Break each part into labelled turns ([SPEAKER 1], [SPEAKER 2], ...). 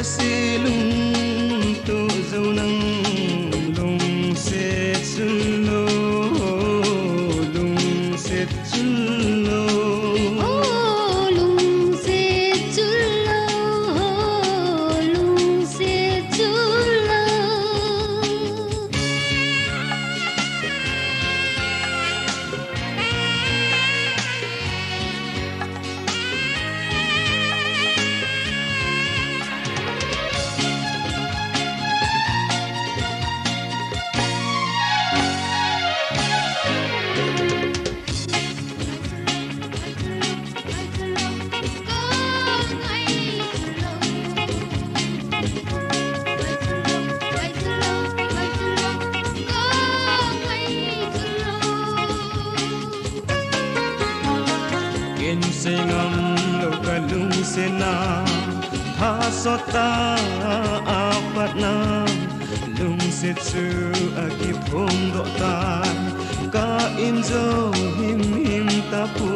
[SPEAKER 1] si lung tu dâu nắng lung sẽ chulo lung sẽ chulo
[SPEAKER 2] lung sẽ chulo lung sẽ chulo
[SPEAKER 1] Ken se ngam lo kalung se na ha sota apat na lung se chu aki phom do ta ka in zo him him ta pu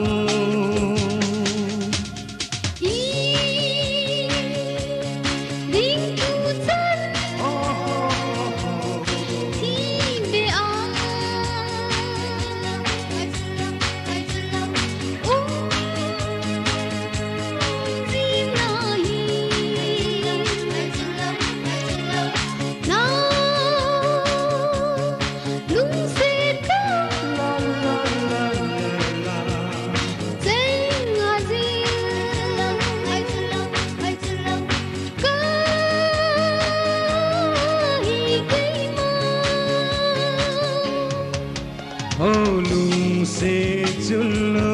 [SPEAKER 1] lung se chulo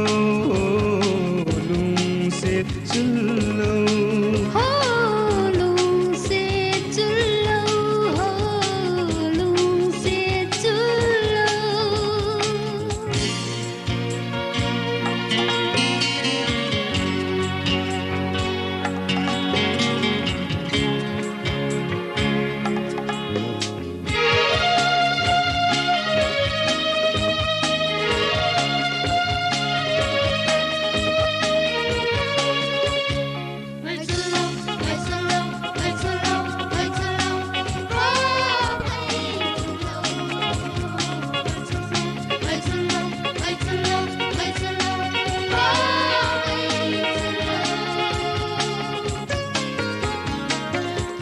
[SPEAKER 1] lung se chulo
[SPEAKER 2] lung sẽ chulo lung sẽ chulo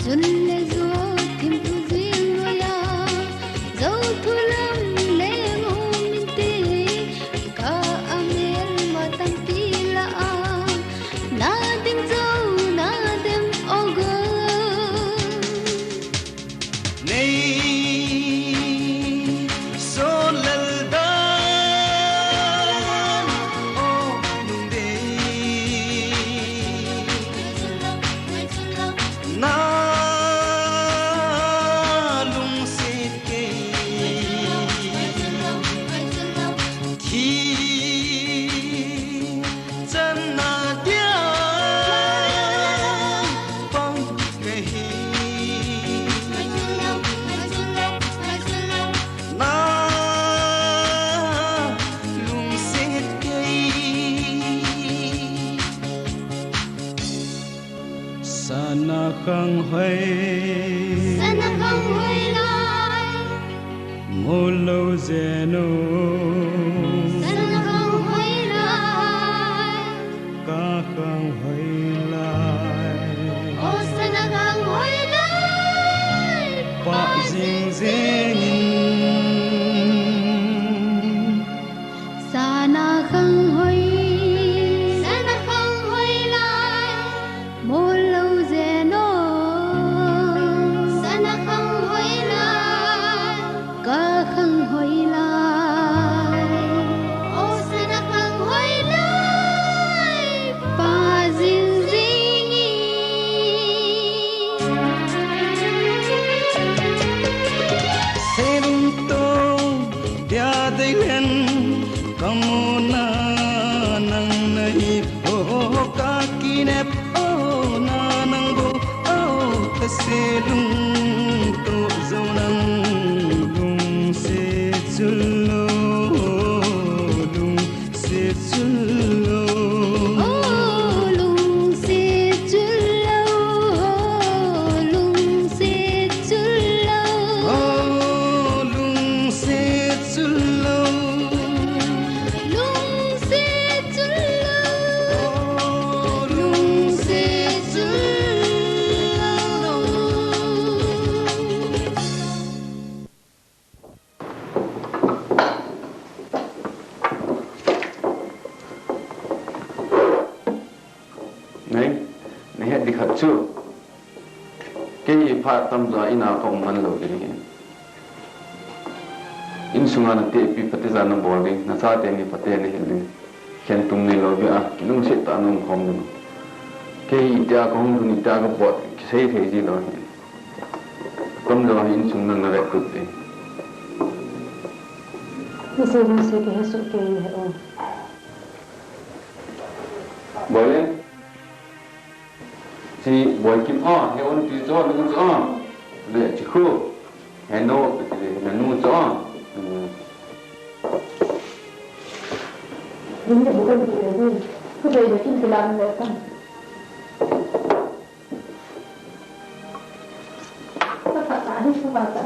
[SPEAKER 2] Xuân lê gió thêm thu duyên đôi la dấu thu lâm lê ngô minh tê ca amel mà tăng tì la na tiếng dâu na đêm ô gơ
[SPEAKER 1] nei so lal dan o lung de na sana khang
[SPEAKER 2] huay lại
[SPEAKER 1] mô lâu zeno
[SPEAKER 2] sana khang huay lại
[SPEAKER 1] ca khang huay lại
[SPEAKER 2] ô sana khang huay lại
[SPEAKER 1] pa ding ding
[SPEAKER 2] sana khang huay lại mô lâu zeno sana khang huay lại ca khang huay lại ô sana khang huay lại pa ding ding
[SPEAKER 1] serung to dia de hen kamona nang nahi o ka kinep o na nang bo o ka selung to zonang lung se chulo lung se chulo
[SPEAKER 2] lung sẽ chulo
[SPEAKER 3] Chú cái phát tâm ra ina phong man lo đi in sunga na te pi pati za na bol đi na sa te ni pati ni hil khen tum ni lo bia kilung se ta nong khom nu cái tia ko hong ni ta ko bot sei thei ji lo ni kom lo in sung na re tu te
[SPEAKER 4] ni se ke hesu ke he o
[SPEAKER 3] boleh si boy kim he on ti zo lu zo le chi khu Heno le nu zo
[SPEAKER 4] Ini bukan begitu. Sudah jadi bilang mereka. Apa tadi sebata?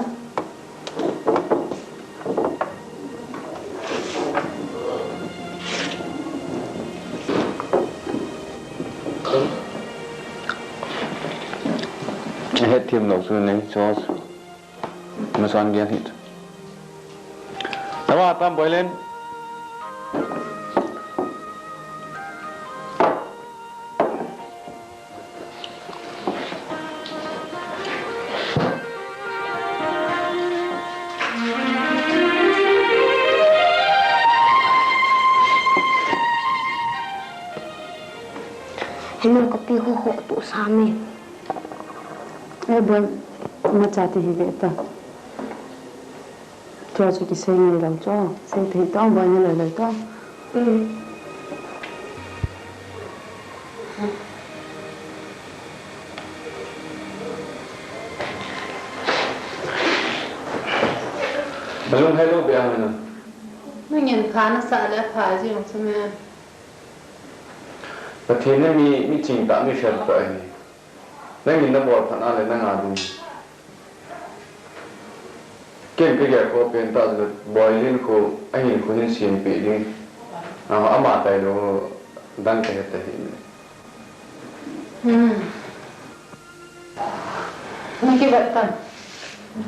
[SPEAKER 3] hết thêm nấu xương này cho mà xoan kia thịt. Đó Tam bồi lên.
[SPEAKER 4] Heno kopi ho tu sami. Buat macam tu hidup ta. Cho cái xe người làm cho xe thì tao bao nhiêu lời tao.
[SPEAKER 3] Belum hello biar mana?
[SPEAKER 5] Nó nhìn khá nó sợ là phải gì không sao mẹ?
[SPEAKER 3] Và thế nên mi chỉnh tạo mi shed vậy. Nên mình đã bỏ phản án lại năng adu. Cái có bên ta rồi boy lên ko anh ko hin xiên bị đi. Ama tay đó đang cái thế
[SPEAKER 5] Nó cái vật tần.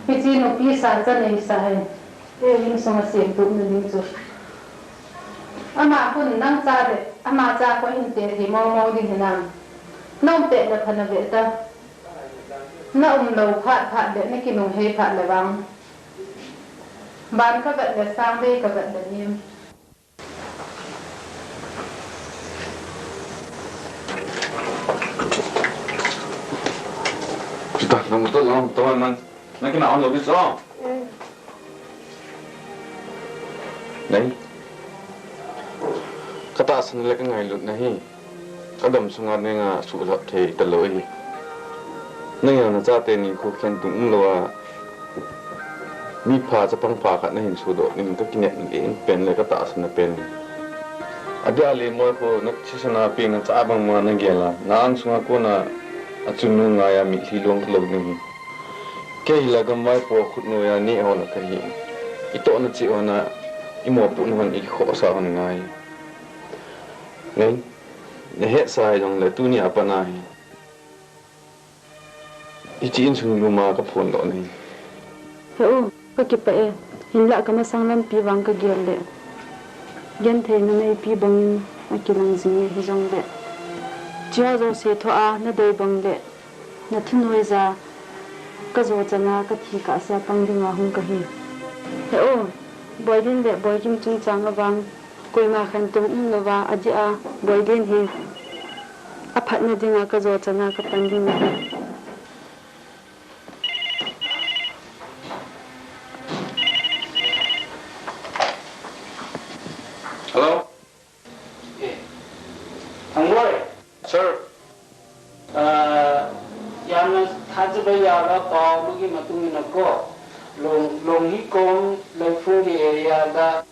[SPEAKER 5] Cái gì nó bị sản ra này sai. Cái những xong xiên tụi nó những chút. Ama cũng đang ra đấy. Ama ra có hình tiền thì mau đi thế nào. Nông tệ là phần là vậy ta. Nó đầu phạt để nó cái nông hay phạt là bằng. Bán các vật là sang đây, các vật là nhiều.
[SPEAKER 3] Kita nang betul orang tuan man. Nak kena on lebih so. Đấy. Kata san le ka ngai lut nahi. Kadam sunga ne nga su lap the taloi. Nang na cha te ni ko khen tung lo mi pha cha pang pha khat na hin su do nin ka kinet ni pen le ka ta san pen adia le mo ko nak chisana pe na cha bang ma na gela nan sunga ko na achunu nga ya mi hilong lo ni ke hila gam mai po khut no ya ni ho na ka hi ito na chi ona imo pu no han I kho sa hon ngai nei ne he sai jong le tu ni apana hi ichi in sung lu ma ka phon lo ni
[SPEAKER 4] Heo, kau kipa hinla kama sanglam pi bang ka gyal le. Gen the na nei pi bang akilang zingi hijong le. Chia zo se tho a na doi bang le. Na thunoi za ka zo chana ka thi ka sa pang dinga hung ka hi. Heo, boy din le boy kim chung chang la bang koi ma khan tum lo wa aji a boy din hi. A phat na dinga ka zo chana ka pang dinga.
[SPEAKER 3] Hello?
[SPEAKER 6] Angloy,
[SPEAKER 3] Sir.
[SPEAKER 6] yamna thajba yala taw bugi matungina ko long hi kom lefung di area da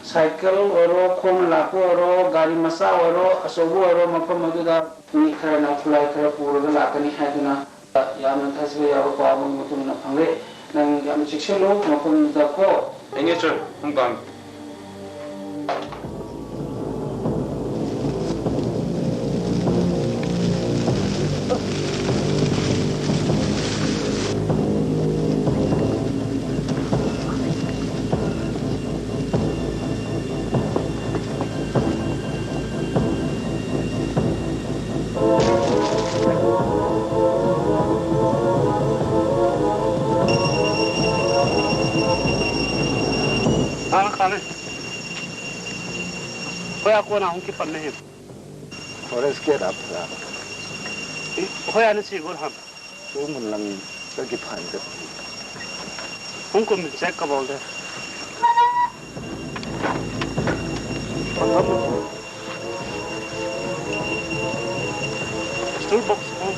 [SPEAKER 6] cycle oro kom la ko oro gari masa oro asobu oro mapam maduda ni khara na fly khara puro la kani haduna yamna thajba yala taw bugi matungina phangre nang yam chikselo mapam da ko
[SPEAKER 3] Anh sir, không cần.
[SPEAKER 6] Hoy ako na hong kipan na him.
[SPEAKER 7] Ores kira pra.
[SPEAKER 6] Hoy ano siguro ham.
[SPEAKER 7] Tumun lang kagipan ka.
[SPEAKER 6] Hong ko mi check ka ba ulit? Toolbox mo.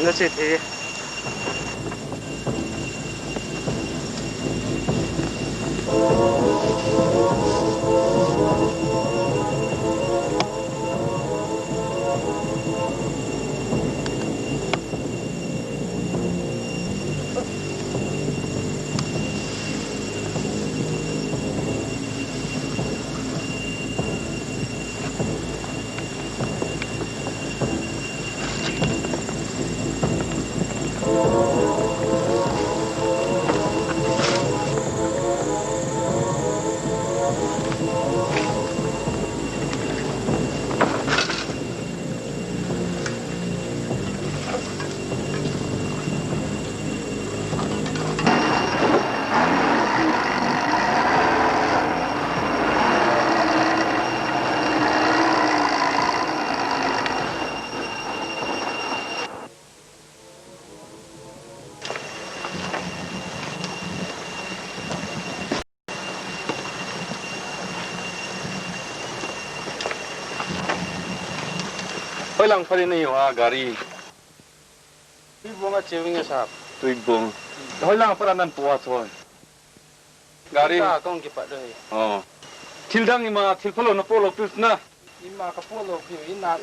[SPEAKER 6] That's it here.
[SPEAKER 3] Hoy lang pa rin na yung gari.
[SPEAKER 6] Ibo nga chewing nga sap.
[SPEAKER 3] Tuig bong. Hoy lang pa rin puwas hoy. Gari.
[SPEAKER 6] Ka kong kipa doy.
[SPEAKER 3] Oh. Tildang yung mga tilpalo na polo pils na.
[SPEAKER 6] Ima ka polo piu ina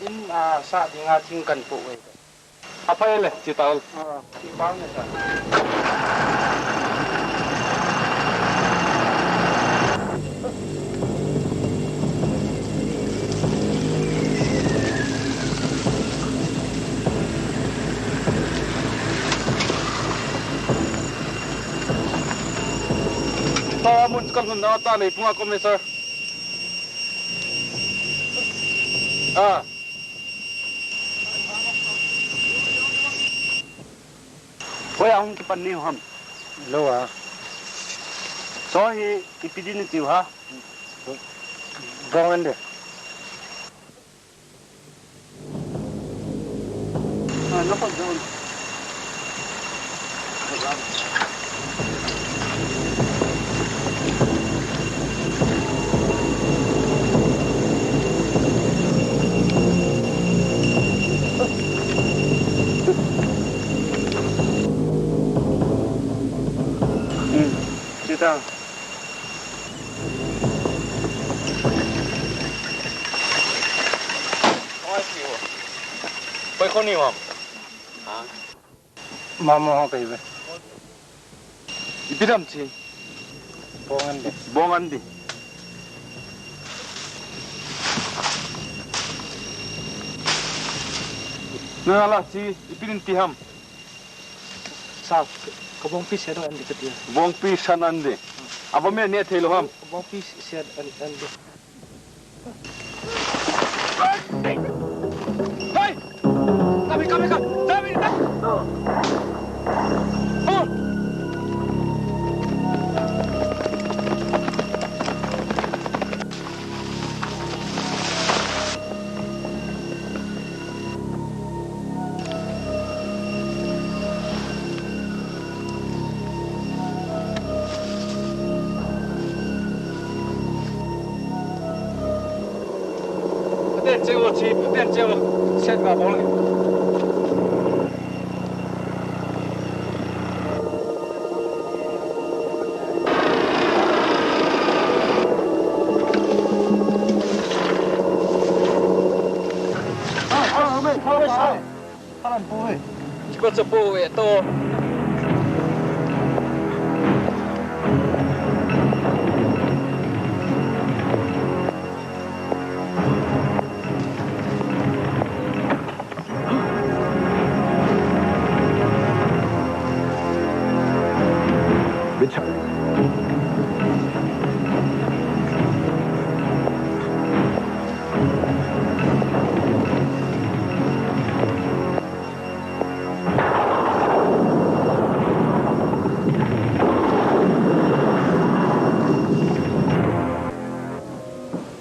[SPEAKER 6] sa di nga tingkan po we.
[SPEAKER 3] Apa ele citaol.
[SPEAKER 6] Ibang nga sa.
[SPEAKER 3] Mun sekal hun na tali punga komisar.
[SPEAKER 6] Hoy ang kipan niyo ham.
[SPEAKER 7] Loa.
[SPEAKER 6] So hi ipidin niyo ha.
[SPEAKER 7] Bongan de.
[SPEAKER 6] Lapag doon. Hitam.
[SPEAKER 3] Hoy koni mam.
[SPEAKER 7] Mamo kay be.
[SPEAKER 3] Ibidam chi.
[SPEAKER 7] Bongan de.
[SPEAKER 3] Bongan di. Nala si ipinin tiham.
[SPEAKER 6] Sap kabong pis ya andi ketia.
[SPEAKER 3] Bong pisan ande. Apa me ne thelo ham.
[SPEAKER 6] Kabong pis siad andi.
[SPEAKER 3] Hey! Kami. Kami. Oh. Puten cewa, set nggak boleh. Cepat sepuh itu.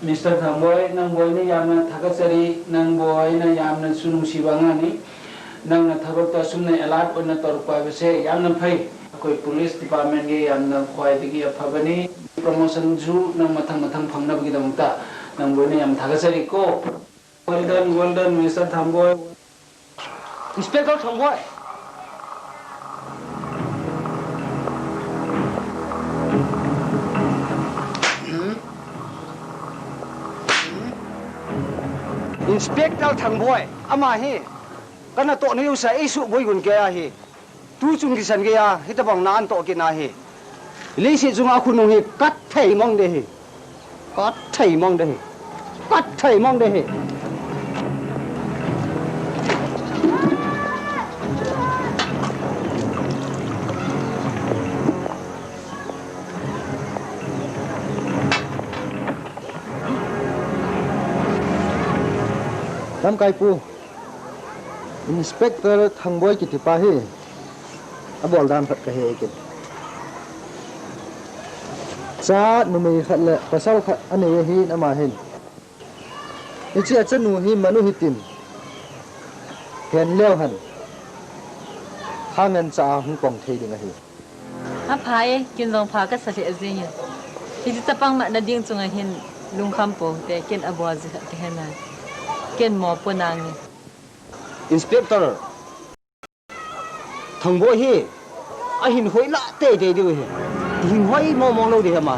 [SPEAKER 6] Mr. Thamboy nang boy ni yamna thakasari nang boy na yamna sunung sibangani nang na thabak ta sumna alert on na torpa bese yamna phai koi police department ge yamna khwai digi aphabani promotion ju nang mathang phangna bagi damta nang boy ni yam thakasari ko well done Mr. Thamboy.
[SPEAKER 8] Inspector Thamboy. Inspector Thamboy, ama he. Kana to ni usa isu boy gun ke a he. Tu chung ki san ke a hitabang nan to ke na he. Li si chung a khunu he kat thai mong de he. Kat thai mong de he. Kat thai mong de he. Nam kai pu Inspector Thamboy ki tipa hi abol dan phat ka he ke cha nu me khat le pasal khat ane hi nama hin ichi achanu hi manu hitin hen leo han hangan cha hung pong thei ding hi
[SPEAKER 9] a phai kin long pha ka sali azin hi ti tapang ma na ding chunga hin lung kham po te ken abwa ji te hena ken mo punang
[SPEAKER 8] Inspector Thamboy hi a hin hoi la te te de hi hin hoi mo mo lo de ma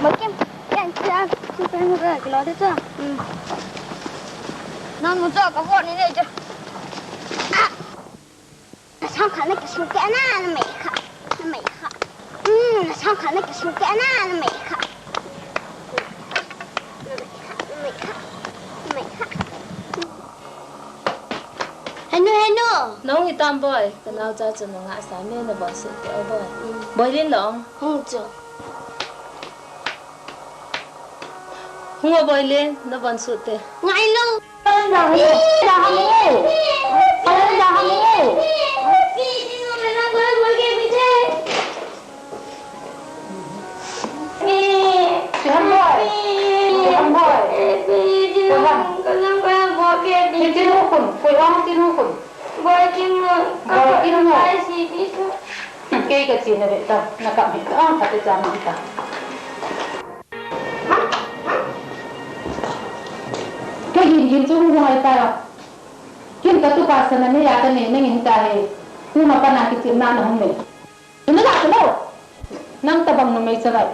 [SPEAKER 2] Mấy cái cha chị phải một cái lo đấy chứ. Non một chỗ có vội này chứ. À. Sao khả năng cái số cái na nó mày khả. Sao khả năng cái số cái na nó mày khả. Heno.
[SPEAKER 9] nong Hitam boy ka naw cha chu nga sa ne na boss te boy boy lin long
[SPEAKER 2] Không chứ.
[SPEAKER 9] hunga boy lin na bon su te
[SPEAKER 2] Ngay lâu.
[SPEAKER 5] Cái cái gì này ta, nó cầm hết đó, phải tự làm gì ta. Cái gì chung không ai ta, kim cái tu bát sana này ya cái này nó nhìn ta hay, nhưng mà pana cái chuyện nào nó không này, nó đã cái đâu, nang tabang nó mấy sao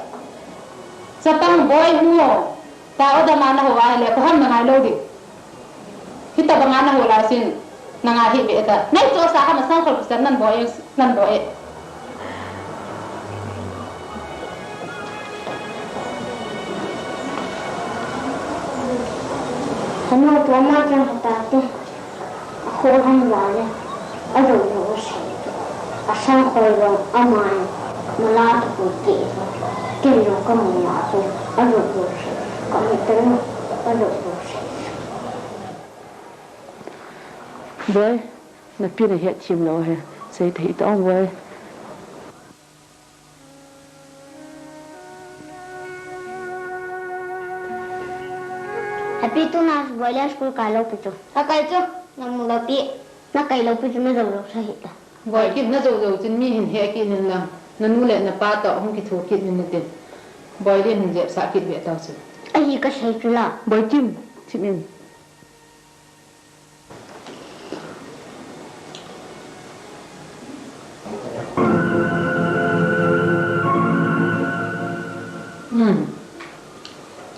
[SPEAKER 5] Sapang boy mo, tao dah mana huwa le, paham nangai lo di. Kita bangana huwa sin, nangai hi beta. Nai tu sah masang kalau pesan nan boy.
[SPEAKER 2] Kamu tua macam kata tu, aku orang lain, ada urus itu. Asal kau amai, malah putih. Kilo kamu tu, ada urus. Kamu terus ada urus.
[SPEAKER 4] Boy, na pina het chim lo he, say thấy tao boy.
[SPEAKER 2] Tapi tu nas boleh school kalau pitu. Akai tu, nak mula pi, nak kalau pitu ni jauh sahih dah.
[SPEAKER 5] Boy kit na jauh tin mi hin he kit nin lang, na nule na pa to hong kit thu kit nin tin. Boy din hin jep sa kit be tao su.
[SPEAKER 2] Ai ka sahih tu lah.
[SPEAKER 4] Boy kim, chim in.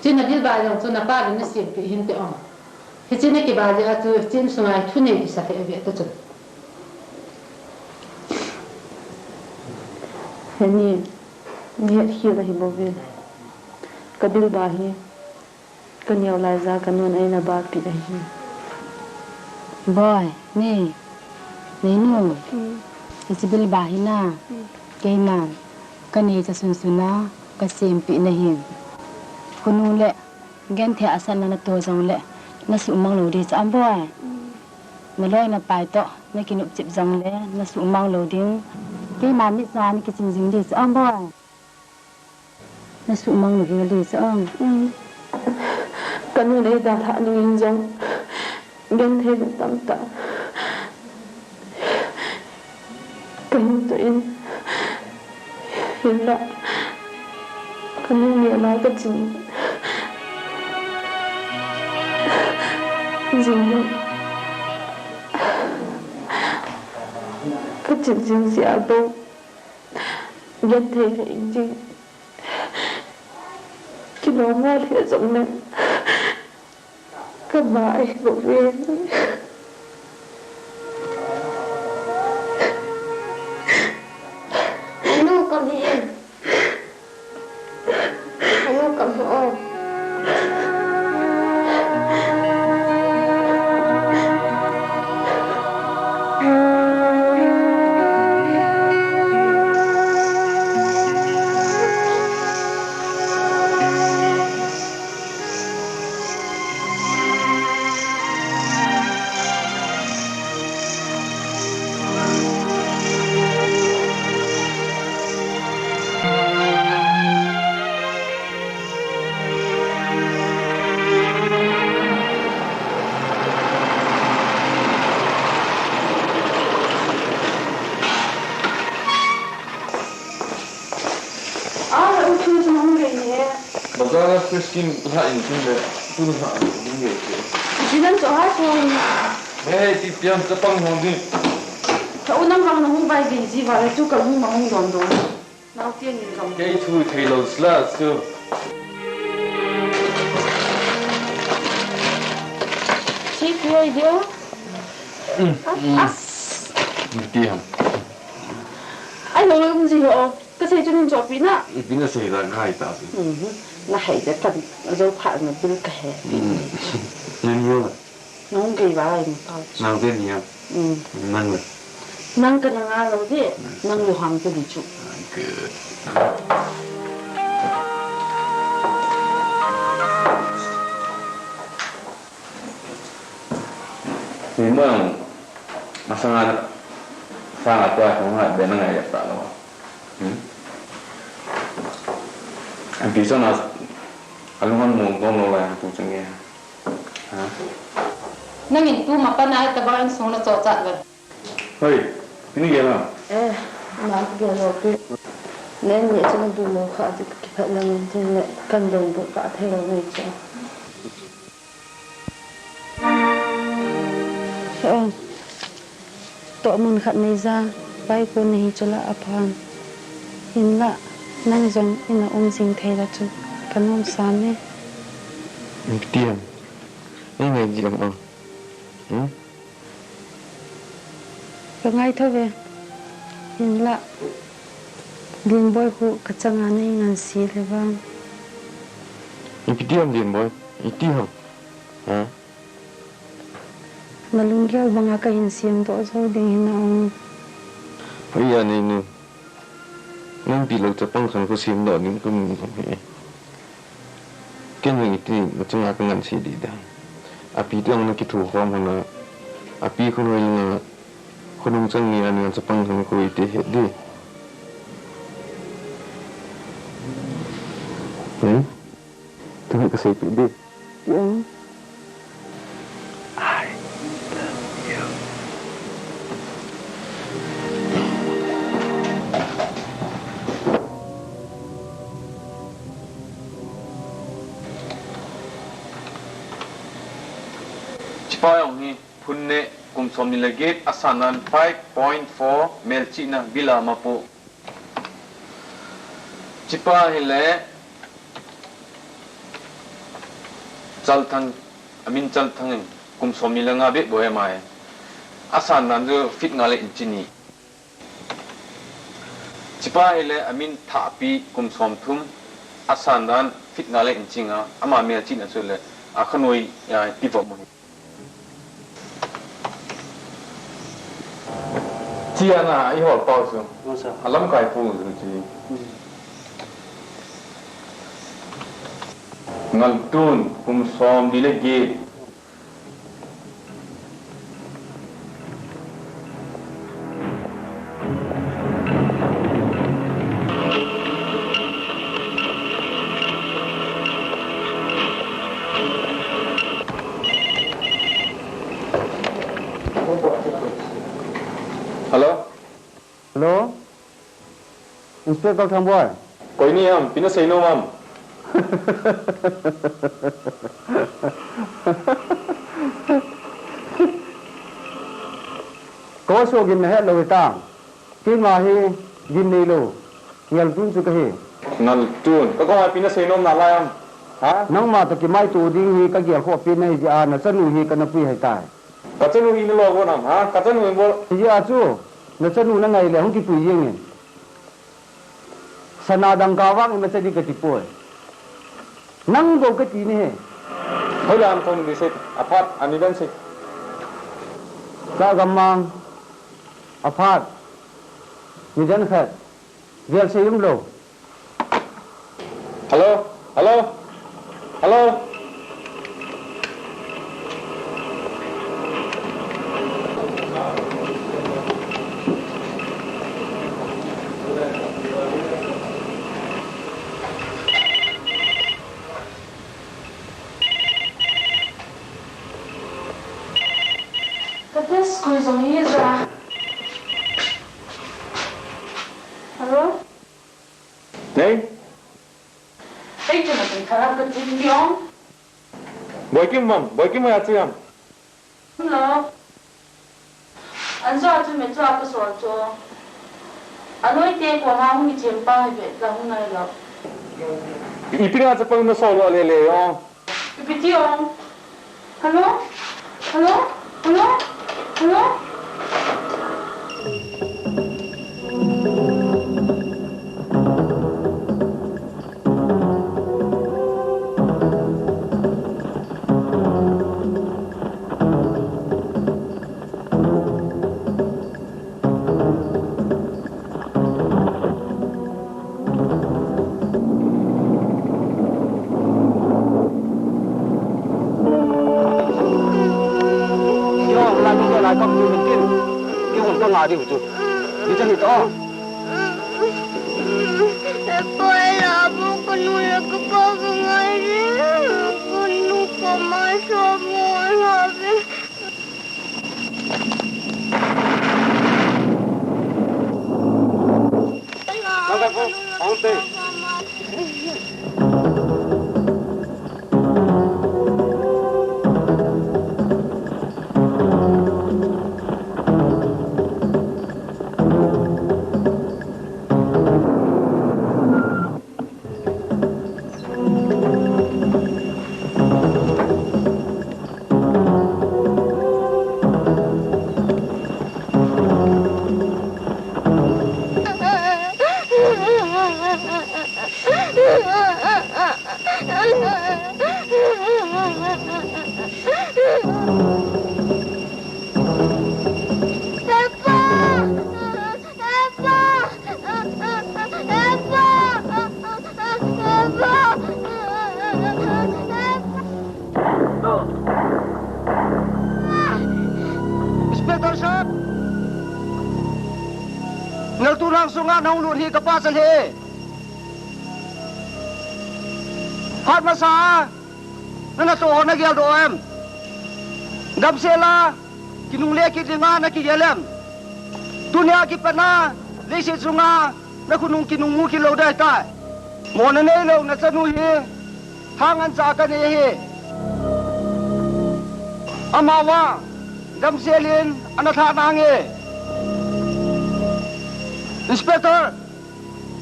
[SPEAKER 5] Chính là biết bài rằng cho nó ba đến nó xiêm bị hình tượng. Thì chính là cái bài giờ tôi chính số này thu này thì sẽ phải việc tôi chọn.
[SPEAKER 4] Heni, ni hiu dah hibu bil. Kabil bahi, kanyau laza kanun aina ba pi dah hi.
[SPEAKER 10] Boy, ni nu, isibil bahi na, kay man, kani sa sunsuna, kasim pi na hin. Kunu le, gen the asan na to jong le, na su mang lo di cha am boy. Na loi na pai to, na kinup chip jong le, na su mang lo ding. Kay man mi sa ni ki jing di cha am boy. Na su mang lo di cha am.
[SPEAKER 4] Kanu nei da tha nu in jong gen the bu tam ta kan to in hilla kanu ni la ka chin jing ka chin jing sia do gen the le jing ki lo mo le jong ne ka bai bo ve
[SPEAKER 2] Heno cầm đi em. Heno cầm hộ.
[SPEAKER 3] Bazar Christine lain sini, tu nak ini.
[SPEAKER 4] jinan cho ha so
[SPEAKER 3] Ti pian Jepang hondi.
[SPEAKER 4] ta unang bang na hung bai ge ji ba le chu ka hung ma hung don do nau tien ni kam
[SPEAKER 3] Kei tu thelo sla so.
[SPEAKER 4] chi pi ai dia
[SPEAKER 3] Diam.
[SPEAKER 4] ai lo lo gì hả cái xe cho nên cho pin á
[SPEAKER 3] Bina sei da ngai ta.
[SPEAKER 4] là hay để cần dấu phải mà bên cái
[SPEAKER 3] Nên yêu.
[SPEAKER 4] nó không kỳ bà em tao
[SPEAKER 3] Nang tên niam. Nang le.
[SPEAKER 4] năng cái năng ăn rồi đấy năng được hoàng cái gì chụp
[SPEAKER 3] Good. Memang sangat tua sangat benar ya Pak Lawa. Bisa nas kalau kan mau ngomong lah tu cengeng.
[SPEAKER 5] Nang itu makan air tebaran sona cocak kan.
[SPEAKER 3] Hei, ini gimana?
[SPEAKER 4] mà cái rồi cái nên nhẹ cho nó đủ màu khá thì cái phải là mình thì lại cần đồng bộ cả thay đổi này chứ tụi mình khẩn này ra bay cô này cho là áp hàng in là năng giống in là sinh thay là chú cần ông sáng ấy
[SPEAKER 3] Tiêm. Ini ngày gì làm
[SPEAKER 4] cái ngay thôi về in là liên bôi hộ cái chẳng hạn này ngàn xí là vang
[SPEAKER 3] Tiêm liền boy. Tiêm. Hả?
[SPEAKER 4] mà luôn kêu bằng cái hình xiêm đó rồi đi nào
[SPEAKER 3] Bây giờ này nè. Nên bị lột Jepang kan ko sim do ning kum ko he. Ken ngi ti ma chunga ka ngan si di da. Api tiang na ki thu khom hona. Api ko noi nga khonung chang ni an Jepang kan ko ite he di. Tu ka sai pi di.
[SPEAKER 4] yeah.
[SPEAKER 3] Payong ni punne kum somnilagit asanan 5.4 melchina bila mapo. Cipa hele jalthang amin jalthang kum somnilanga be boya mai. Asanan jo fit ngale inchini. Cipa hele amin thapi kum somthum asanan fit ngale inchinga ama melchina chule akhanoi ya tivomo. Chia na i hol bao su. Alam kai pu su chi. Ngal tun kum som di le ge. Halo?
[SPEAKER 8] Halo? Inspektor Thangboy?
[SPEAKER 3] Kau ini am, pina sa Heno am.
[SPEAKER 8] Kau so gin na lo itang. Kin ma hi gin ni lo. Ngal tun su ka hi.
[SPEAKER 3] Nal tun. Kau kau pina sa Heno na la am.
[SPEAKER 8] Ha? Nang ma ta ki mai tu ding hi ka gyal kho pin na hi ja na chanu hi ka na pui hai tai.
[SPEAKER 3] Kacanu ini lo ko nam, ha? Kacanu ini bo.
[SPEAKER 8] Hi a chu. Na chanu na ngai le hong ki pui yeng ni. Sana dang ka wang ma chadi ka ti poi. Nang go ka ti ni he.
[SPEAKER 3] Hoi lam kon di se apat anidan se.
[SPEAKER 8] Ka gamang apart. Ni jan khat. Gyal se yum lo.
[SPEAKER 3] Halo? Halo? Halo?
[SPEAKER 4] Tapos ko isang hira. Halo?
[SPEAKER 3] Nei?
[SPEAKER 4] Ay, natin karang ka timbiyong.
[SPEAKER 3] Boy kim ya chiam.
[SPEAKER 4] Hello? Anso atu me tu apa so tu? Anoi te ko ha hung jem pa be la hung nai lo.
[SPEAKER 3] Ipinga sa pang na solo le yo.
[SPEAKER 4] Pipitiong. Halo? Halo? Halo? Halo?
[SPEAKER 8] đi một chút đi cho hết đó
[SPEAKER 2] Poi la buco non la capo mai con non può mai sommare.
[SPEAKER 8] Vâng, vâng, không tệ. Nang luon hi kapasan he Hat masa nana to na gyal do em gam sela kinung le ki dinga na ki yelem dunia ki pana le se sunga na kunung kinung mu ki lo dai tai mo na nei lo na chanu hi hangan cha ka ne he amawa gam selin anatha nange Inspector,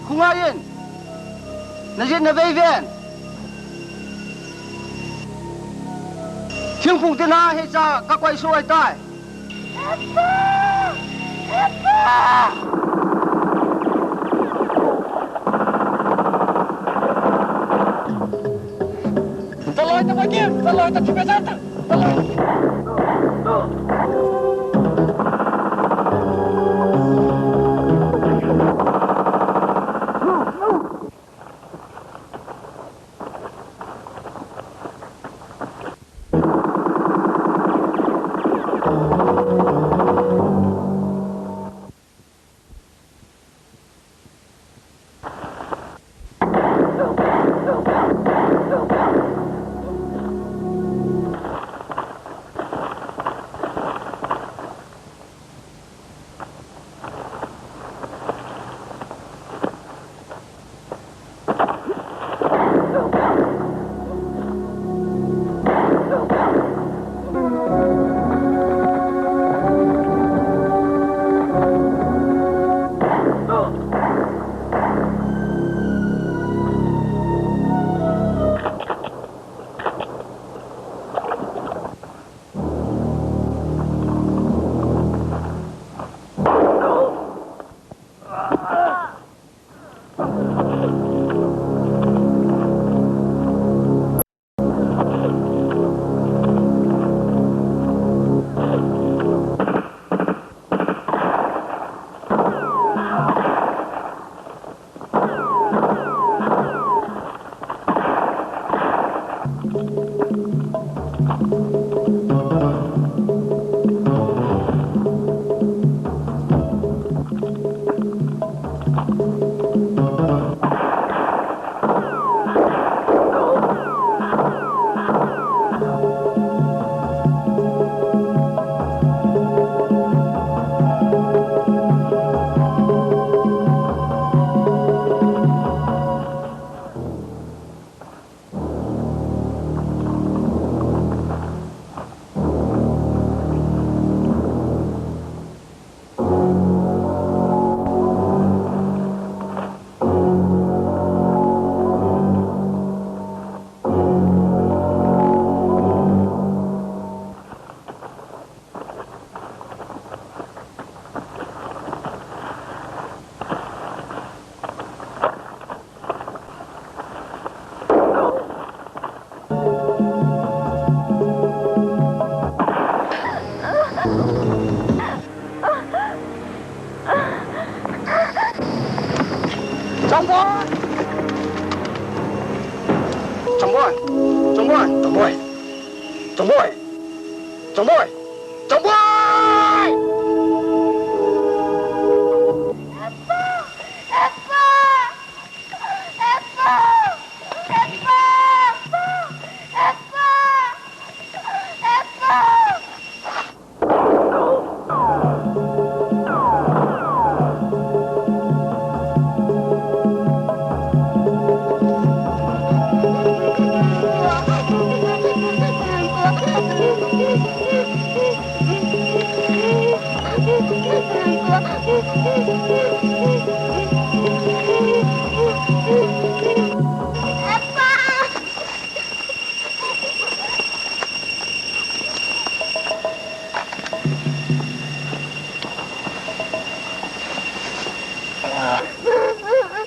[SPEAKER 8] kung ngayon, nandiyan na Vivian. Siyang pong tinahe sa kakway suway tayo.
[SPEAKER 2] Epa! Epa!
[SPEAKER 8] Taloy na bagim! Taloy na chibesata! Taloy!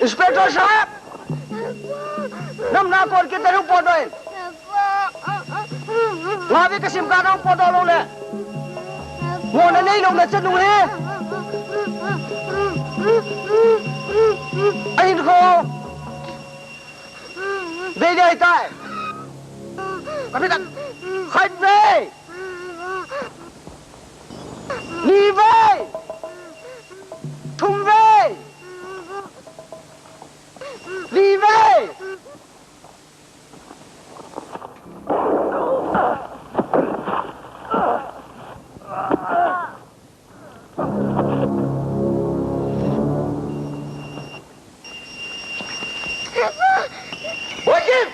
[SPEAKER 8] Inspektor Sahab! Nam na kon kita ru podoin. Ngawi kasim kanong podo lo le. Mo na nei lo na chanu he. Ain ko. Dei dei tai. Kapitan. Khai ve. Ni ve. Thum ve. Đi về! Bố chim!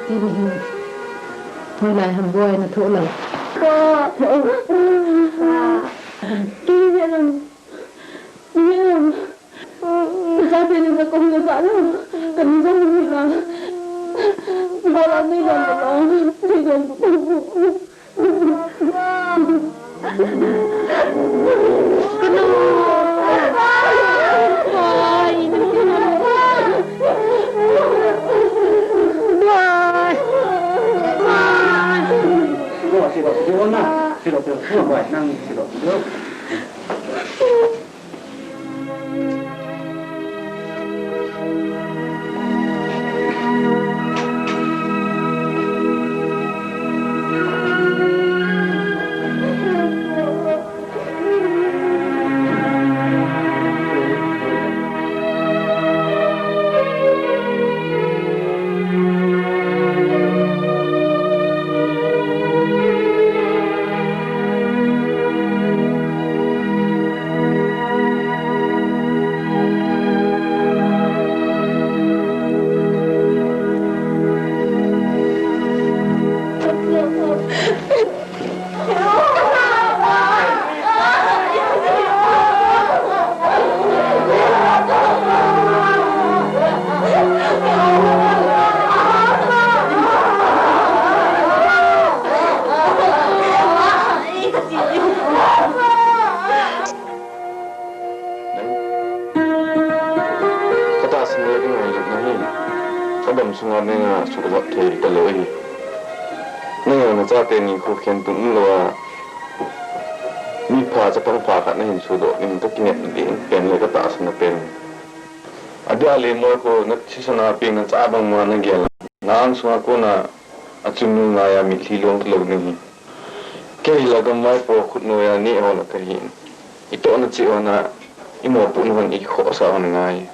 [SPEAKER 5] tin hình thôi lại hầm bôi nó thổ lời
[SPEAKER 4] Đi về làm ra bên là công việc bạn cần giống như là bao là đi gần
[SPEAKER 3] Adam sungai nenga sudah thei taloi nenga na cha te ni khu khen tung lo mi pha cha pang pha khat na hin su do nim to kinet din pen le ka ta san pen adia le mo ko na chi sana pe na cha bang ma na gel nang sunga ko na achum nu na ya mi thi long lo ni ke la gam mai po khut no ya ni ho na ka hin ito na chi ona imo pu no ni kho sa on ngai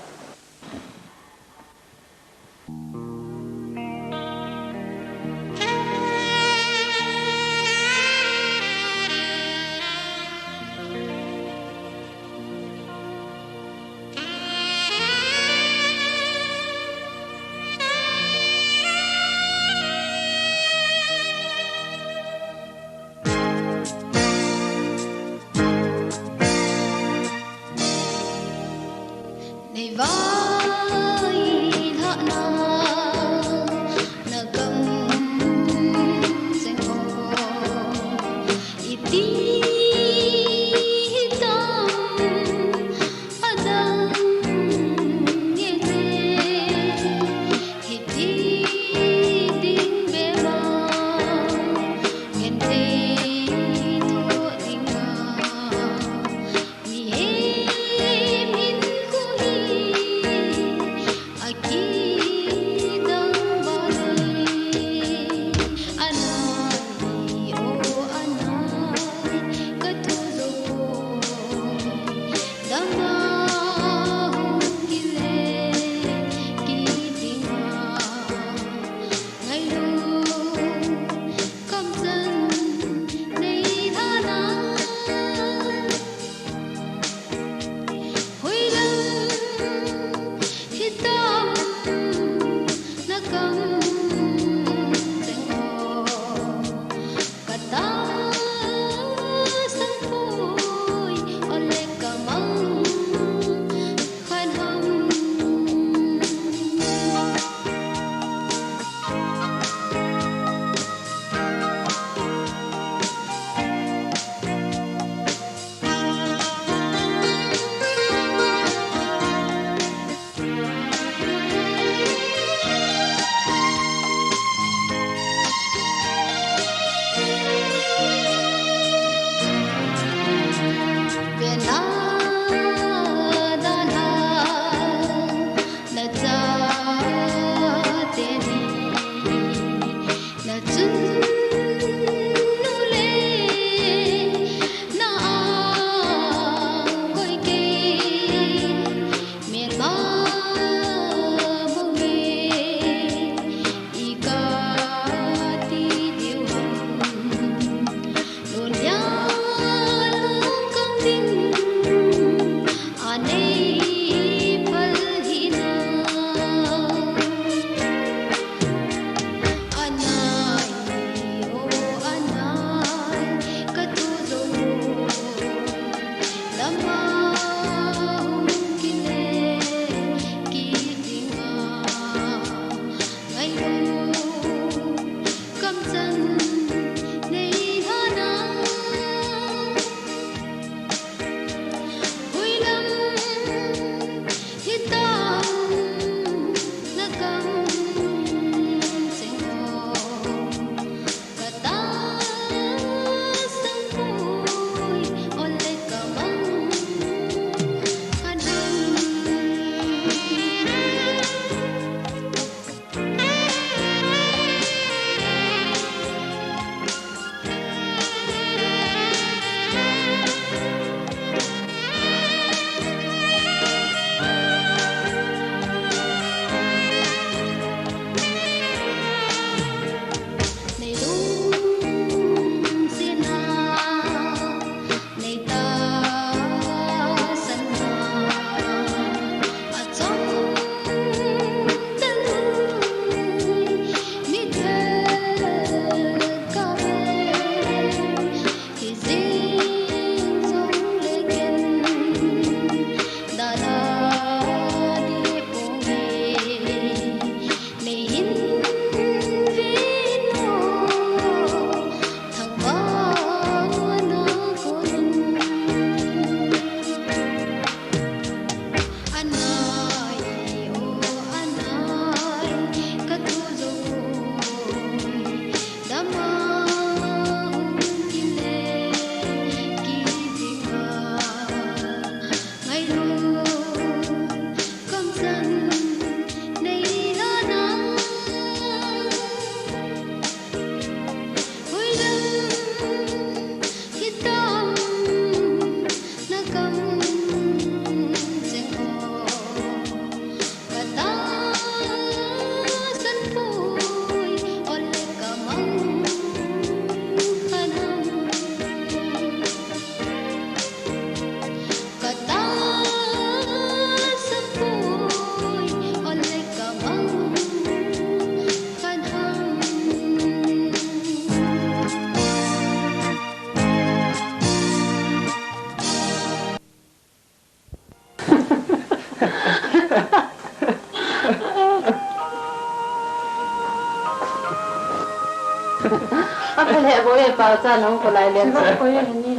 [SPEAKER 5] Apa leh boleh baca nong kolai lian
[SPEAKER 4] Sebab kau yang ini.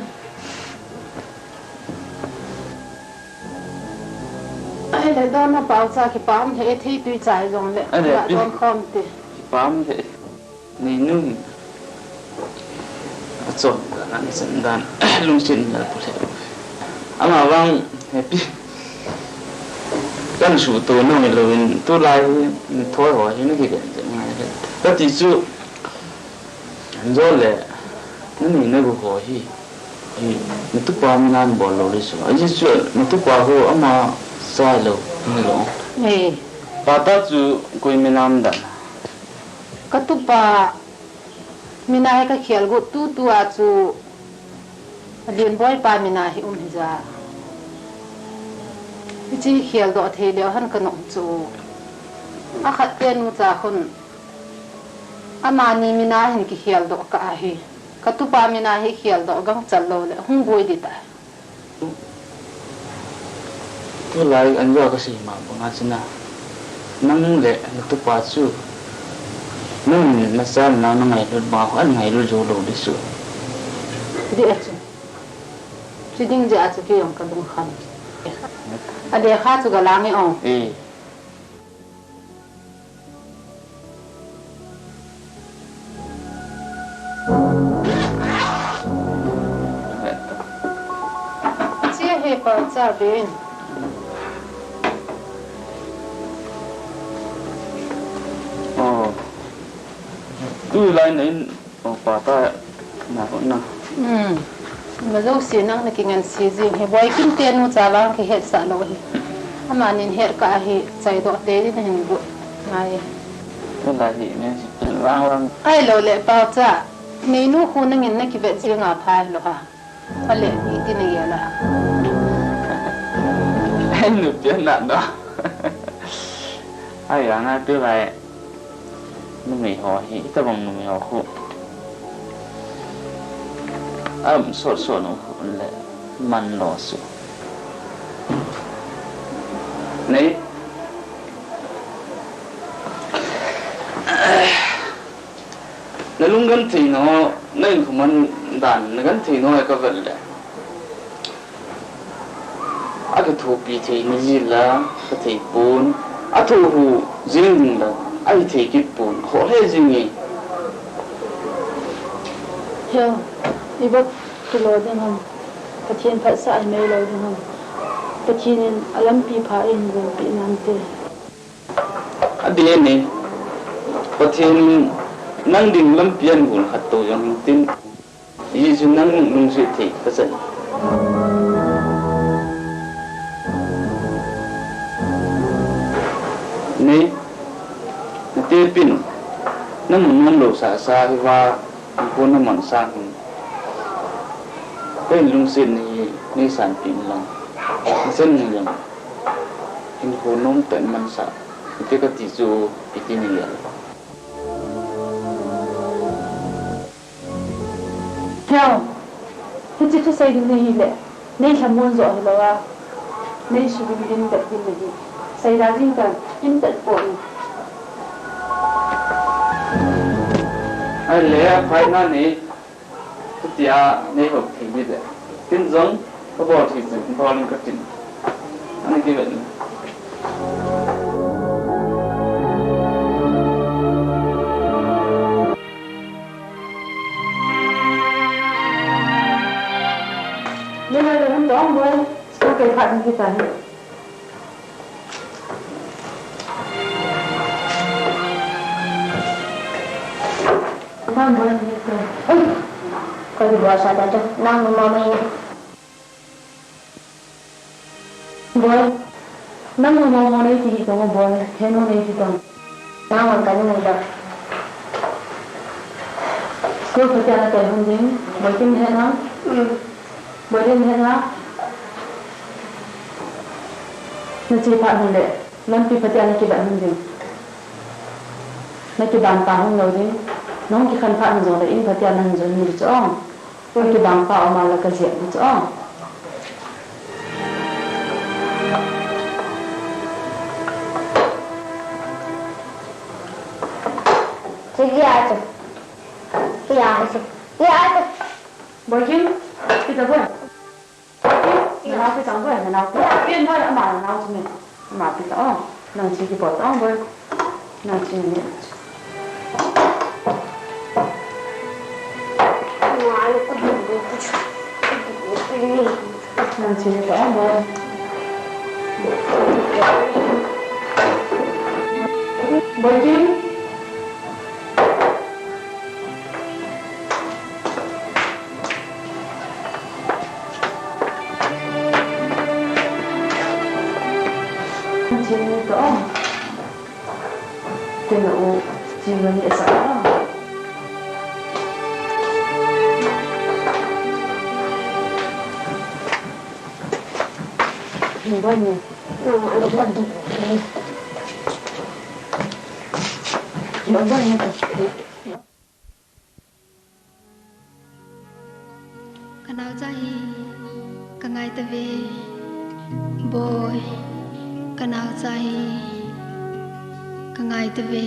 [SPEAKER 4] Ai leh don na baca ki pam he thi tui chai rong le. Ya don khom ti.
[SPEAKER 6] Pam thế này nung chọn cả anh sinh đàn lung xin là phụ thể ama vang happy kan su to no me lo to lai thôi ho ni cái ngai ta ti su rồi le ni ne go ho hi ni tu pa mi nan bo lo le su ai su ni tu pa ho ama sai lo ni lo
[SPEAKER 5] Ni
[SPEAKER 6] pa ta chu koi mi nam dan
[SPEAKER 5] katupa mina ka khial go tu a chu lian boy pa mina hi hiza chi khial do the le han ka no chu a khat ten mu cha khun amani mina hin ki khial do ka hi katupa mina hi khial do gang chal lo le hung boi di ta
[SPEAKER 6] tu lai an wa ka si ma ba china nang le tu pa chu nung na sa na ngai lu ba an ngai lu jo lo di su
[SPEAKER 5] di a chu chi ding ja chu ki yong ka dung khan a de kha chu ga la nge ong chia he pa cha ben
[SPEAKER 6] tu lai nei pa ta na ko na
[SPEAKER 5] mà dâu xí năng là cái ngành xí gì thì bói kinh tiền mua trả lang cái hết sợ lỗi mà nhìn hết cả thì chạy độ tế đi hình bụi này
[SPEAKER 6] tu lai thì nên lang
[SPEAKER 5] ai lâu lệ bao cha mấy nụ khu năng nhìn cái vật gì ngà phai lo ha phải lệ đi tin này là
[SPEAKER 6] em được biết nạn đó ai à ngay tu lai nó mày họ hi ta bằng nó mày họ khu sốt nó lệ man lo su này lúc gần thì nó nên của mình đàn gần thì nó có vấn đề cái thu bị thì như gì là cái thì bún thu hù riêng là ai thì cái bún khó hết gì nhỉ
[SPEAKER 4] Heo, iba tulo din ham. Patien phat sa me lo din ham. Patien alam pi pha in go pi nan te.
[SPEAKER 6] Adi ni patien nang ding lam pian gun hat to yang tin yi ju nang lung si thi ka sa ni te pin nang man lo sa sa wa ko na man sangเป็นลุงสินนี่สารปิ่นลองเส้นหนึ่งอย่างเห็นโคนน้มแต่มันสับที่ก็ติจูปิตินี่อย่าง
[SPEAKER 4] เฮ้ยที่จะทุกสิ่งนี้แหละนี่ทำมุ่งจ่อให้เราว่านี่ชีวิตอินเตอร์ดินเลยใส่ดาวยิ่งกันอินเตอร์ปน
[SPEAKER 6] ไอ้เลี้ยภายในนี้ทุกอย่างในหกทีนี่แหละทิ้งจงก็บอกที่สุดพอลิงก็ทิ้งอันนี้กี่แบบ
[SPEAKER 4] นี่เลยเราต้องด้วยก็เกิดขัดกันกี่ตันทำด้วยนี่คือ
[SPEAKER 2] ก็อยู่ว่าชาติจะนั่งมาไม่
[SPEAKER 4] บ่นั่งมองในที่ตรงบ่เห็นในที่ตรง
[SPEAKER 2] นั่งมันกันนี่แบบ
[SPEAKER 4] ก็พอจะแต่หุ่นจริงบ่กินเห็นนะบ่ได้เห็นนะนั่นสิพาหุ่นเด้นั่นที่พอจะนี่กี่แบบหุ่นจริงนั่นที่บางตาหุ่นเราจริงน้องกี่คันพาหุ่นจงได้อินพอจะนั่นจนมีจ้องก็ที่บางตาออกมาแล้วก็เสียจ้อง
[SPEAKER 2] Siapa? Siapa?
[SPEAKER 4] Bagaimana? Kita buat. Nào cái trắng vậy, nào cái tiên thôi đã mà nào chứ này, mà cái đó, nào chỉ cái bọt đó thôi, nào chỉ này. Nào chỉ cái đó thôi. Bagaimana? Itu tengok jiwa ni esok. Ini banyak. Ada banyak. Banyak.
[SPEAKER 2] Kenal jahi, kengai tewe, boy. Kenal jahi, kengai tewe.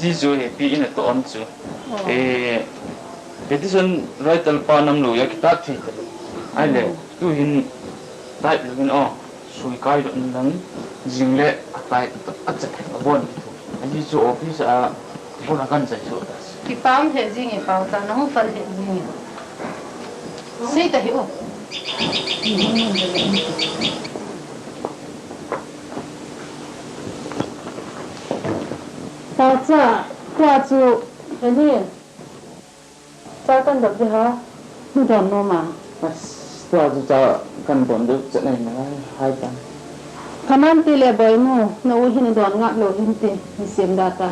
[SPEAKER 6] Jizu happy in a ton zu. Petition right al panam lu ya kita thi. Ai le tu hin tại lưng nó suy cái được nắng dừng lệ tại ắt chặt thành buồn anh đi chỗพี่sẽ buồn là cần giải chỗ
[SPEAKER 5] cái bao hệ gì nhỉ bao ta nó không phân hệ gì nhỉ xây ta hiểu
[SPEAKER 4] sao cha qua chú cái gì cha cần được gì hả không đòn nó mà
[SPEAKER 6] qua chú cha cần buồn được chỗ này nó hai ta
[SPEAKER 4] Kanan ti le boy mo na u hin don nga lo hin ti ni sim data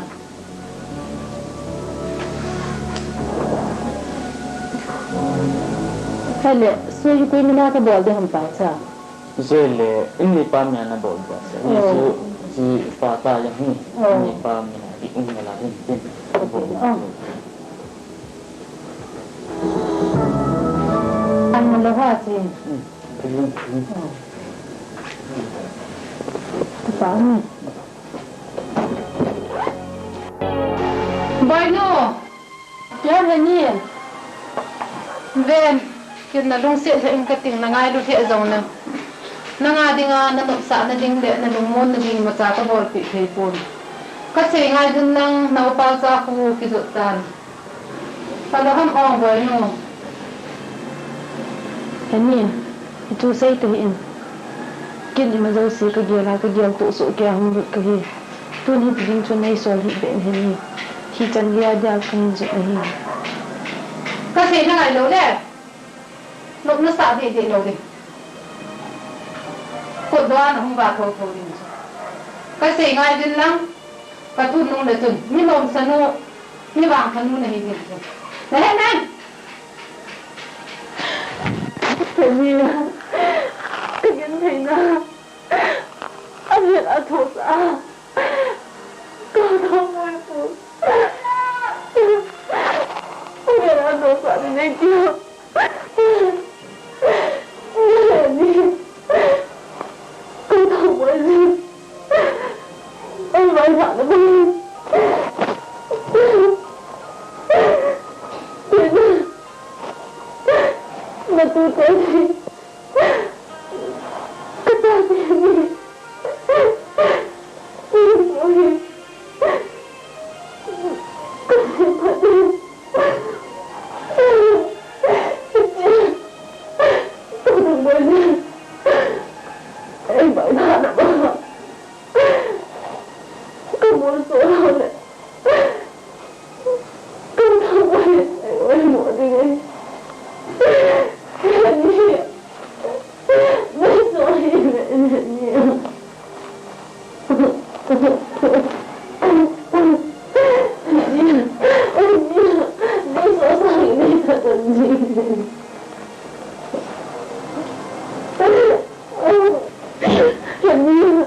[SPEAKER 4] hele so yu ko mina ka bol de ham pa cha
[SPEAKER 6] Zele ini pamnya na bol biasa. Itu si fata yang ini pamnya di umela ini.
[SPEAKER 4] An lo ha chi pa ni
[SPEAKER 5] boy no
[SPEAKER 4] ya he ni
[SPEAKER 5] ven kin na lung se theng ka ting na ngai lu the zong na nga dinga na no sa na ding de na lung mon na ding ma cha ka bol pi thei pon ka se ngai dun nang na pa cha khu ki zo tan pa lo ham ong boy no
[SPEAKER 4] he ni tu sei te in kin ma zo si ka gela ka gel tu so ke hum ka hi tu ni ding chu nei sol hi ben he ni hi chan ya ja kan zo hi
[SPEAKER 5] ka se na ngai lo le lục nó sợ gì gì đâu đi cột đoan không vào thôi thôi đi cái gì ngay đến lắm cái tuần nung để tuần như lồng sân nô như vàng thân nung này gì đấy này
[SPEAKER 4] thế gì cái gì na anh biết anh thuộc sao cô không ai phụ anh biết anh thuộc sao thì nên chưa cô không có gì em phải thẳng nó đi mà tôi tới thì cái ta thì gì tôi thật đi em bảo thà là bảo con muốn số đâu này con không quay em muốn đi ngay anh đi mấy số em nhiều mấy số sao đi thật là gì hình như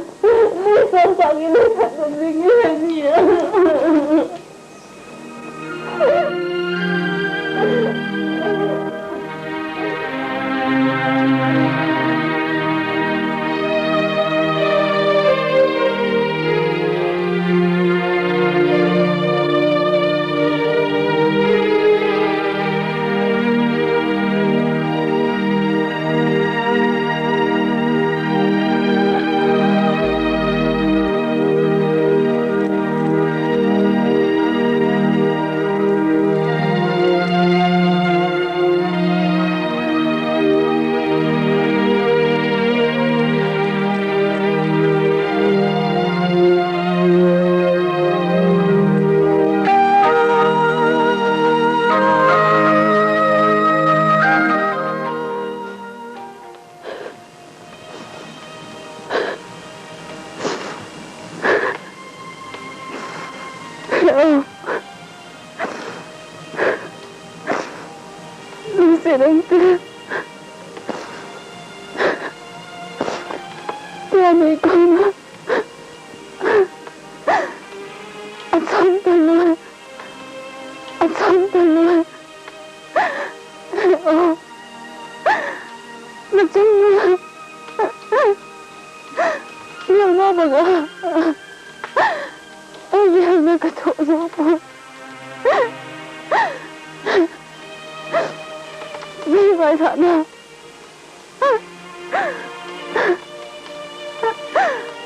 [SPEAKER 4] mấy số sao đi thật là gì hình như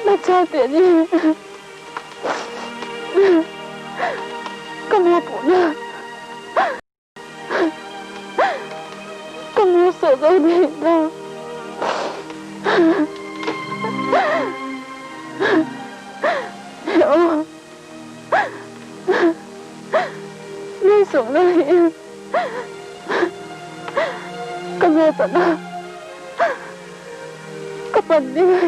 [SPEAKER 4] nó cha tiền gì kamu puna kamu sợ dâu đi đâu hiểu đi xuống đây kamu pernah kapan dia